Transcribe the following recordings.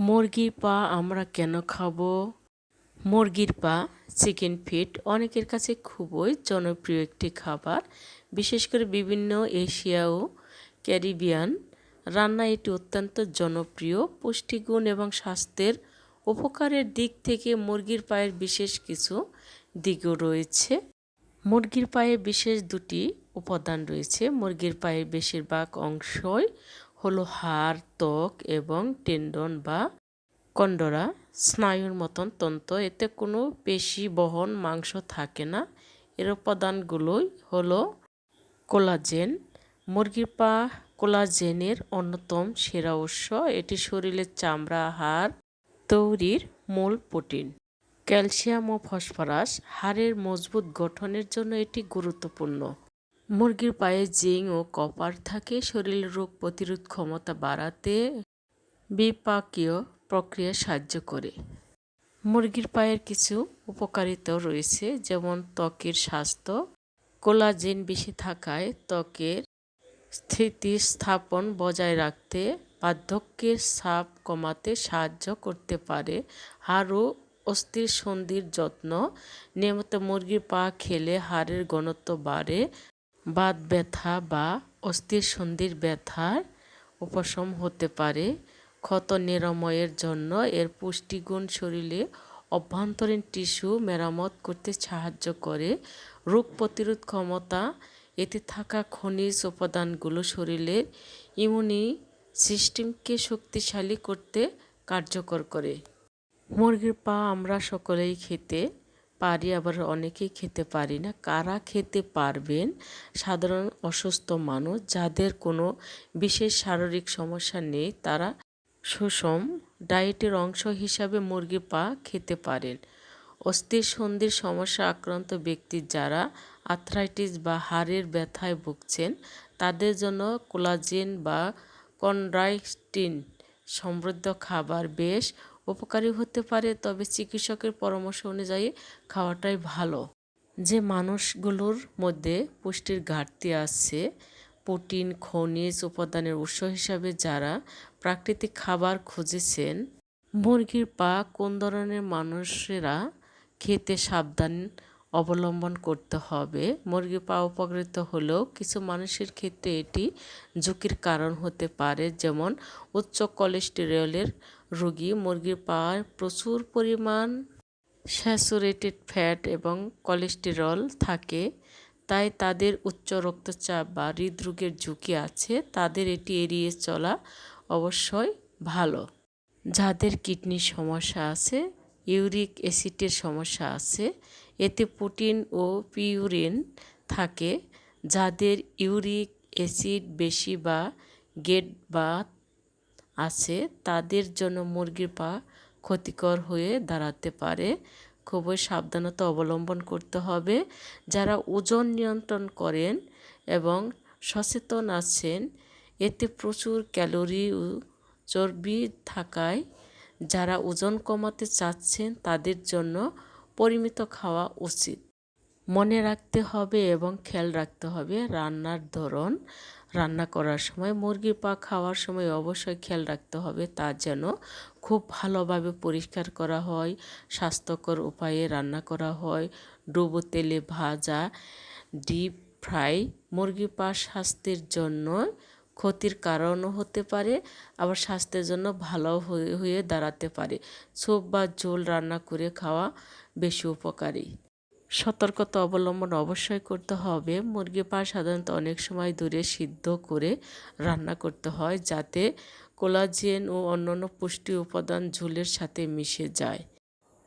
মুরগির পা আমরা কেন খাবো? মুরগির পা চিকেন ফিট অনেকের কাছে খুবই জনপ্রিয় একটি খাবার। বিশেষ করে বিভিন্ন এশিয়া ও ক্যারিবিয়ান রান্নায় এটি অত্যন্ত জনপ্রিয়। পুষ্টিগুণ এবং স্বাস্থ্যের উপকারের দিক থেকে মুরগির পায়ের বিশেষ কিছু দিকও রয়েছে। মুরগির পায়ে বিশেষ দুটি উপাদান রয়েছে। মুরগির পায়ের বেশিরভাগ অংশই হলো হাড়, ত্বক এবং টেন্ডন বা কন্ডরা স্নায়ুর মতন তন্তু। এতে কোনো পেশি বহন মাংস থাকে না। এর উপাদানগুলোই হলো কোলাজেন। মুরগির পা কোলাজেনের অন্যতম সেরা উৎস। এটি শরীরের চামড়া, হাড় তৈরির মূল প্রোটিন। ক্যালসিয়াম ও ফসফরাস হাড়ের মজবুত গঠনের জন্য এটি গুরুত্বপূর্ণ। মুরগির পায়ে জিঙ্ক ও কপার থাকে, শরীরের রোগ প্রতিরোধ ক্ষমতা বাড়াতে বিপাকীয় প্রক্রিয়া সাহায্য করে। মুরগির পায়ের কিছু উপকারিতাও রয়েছে, যেমন ত্বকের স্বাস্থ্য। কোলাজেন বেশি থাকায় ত্বকের স্থিতিস্থাপন বজায় রাখতে, বার্ধক্যের ছাপ কমাতে সাহায্য করতে পারে। হাড় ও অস্থির সন্ধির যত্ন। নিয়মিত মুরগির পা খেলে হাড়ের ঘনত্ব বাড়ে, বাত ব্যথা বা অস্থির সন্ধির ব্যথার উপশম হতে পারে। ক্ষত নিরাময়ের জন্য এর পুষ্টিগুণ শরীরে অভ্যন্তরীণ টিস্যু মেরামত করতে সাহায্য করে। রোগ প্রতিরোধ ক্ষমতা। এতে থাকা খনিজ উপাদানগুলো শরীরের ইমিউনি সিস্টেমকে শক্তিশালী করতে কার্যকর করে। মুরগির পা আমরা সকলেই খেতে পারি, আবার অনেকেই খেতে পারি না। কারা খেতে পারবেন? সাধারণ অসুস্থ মানুষ, যাদের কোনো বিশেষ শারীরিক সমস্যা নেই, তারা সুষম ডায়েটের অংশ হিসাবে মুরগির পা খেতে পারেন। অস্থির সন্ধির সমস্যা আক্রান্ত ব্যক্তি, যারা আর্থ্রাইটিস বা হাড়ের ব্যথায় ভুগছেন, তাদের জন্য কোলাজেন বা কন্ড্রাইটিন সমৃদ্ধ খাবার বেশ উপকারী হতে পারে, তবে চিকিৎসকের পরামর্শ অনুযায়ী খাওয়াটাই ভালো। যে মানুষগুলোর মধ্যে পুষ্টির ঘাটতি আছে, প্রোটিন, খনিজ উপাদানের উৎস হিসাবে যারা প্রাকৃতিক খাবার খুঁজেছেন, মুরগির পা কোন ধরনের মানুষেরা খেতে সাবধান অবলম্বন করতে হবে? মুরগির পা উপকৃত হলেও কিছু মানুষের ক্ষেত্রে এটি ঝুঁকির কারণ হতে পারে, যেমন উচ্চ কোলেস্টেরলের রোগী। মুরগির পায় প্রচুর পরিমাণ স্যাচুরেটেড ফ্যাট এবং কোলেস্টেরল থাকে, তাই তাদের উচ্চ রক্তচাপ বা হৃদরোগের ঝুঁকি আছে। তাদের এটি এড়িয়ে চলা অবশ্যই ভালো। যাদের কিডনির সমস্যা আছে, ইউরিক অ্যাসিডের সমস্যা আছে, এতে প্রোটিন ও পিউরিন থাকে। যাদের ইউরিক অ্যাসিড বেশি বা গেট আছে, তাদের জন্য মুরগির পা ক্ষতিকর হয়ে দাঁড়াতে পারে। খুবই সাবধানতা অবলম্বন করতে হবে। যারা ওজন নিয়ন্ত্রণ করেন এবং সচেতন আছেন, এতে প্রচুর ক্যালোরি ও চর্বি থাকায় যারা ওজন কমাতে চাচ্ছেন, তাদের জন্য পরিমিত খাওয়া উচিত। মনে রাখতে হবে এবং খেয়াল রাখতে হবে রান্নার ধরন। রান্না করার সময় মুরগির পা খাওয়ার সময় অবশ্যই খেয়াল রাখতে হবে তা যেন খুব ভালোভাবে পরিষ্কার করা হয়, স্বাস্থ্যকর উপায়ে রান্না করা হয়। ডুবো তেলে ভাজা, ডিপ ফ্রাই মুরগির পা স্বাস্থ্যের জন্য ক্ষতির কারণও হতে পারে, আবার স্বাস্থ্যের জন্য ভালো হয়ে দাঁড়াতে পারে। স্যুপ বা ঝোল রান্না করে খাওয়া বেশি উপকারী। সতর্কতা অবলম্বন অবশ্যই করতে হবে। মুরগির পা সাধারণত অনেক সময় ধরে সিদ্ধ করে রান্না করতে হয়, যাতে কোলাজেন ও অন্যান্য পুষ্টি উপাদান ঝোলের সাথে মিশে যায়।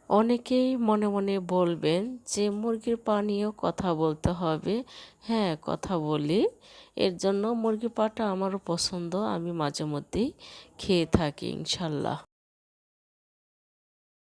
অনেকেই মনে মনে বলবেন যে মুরগির পা নিয়েও কথা বলতে হবে। হ্যাঁ, কথা বলি। এর জন্য মুরগির পাটা আমারও পছন্দ, আমি মাঝে মধ্যেই খেয়ে থাকি ইনশাল্লাহ।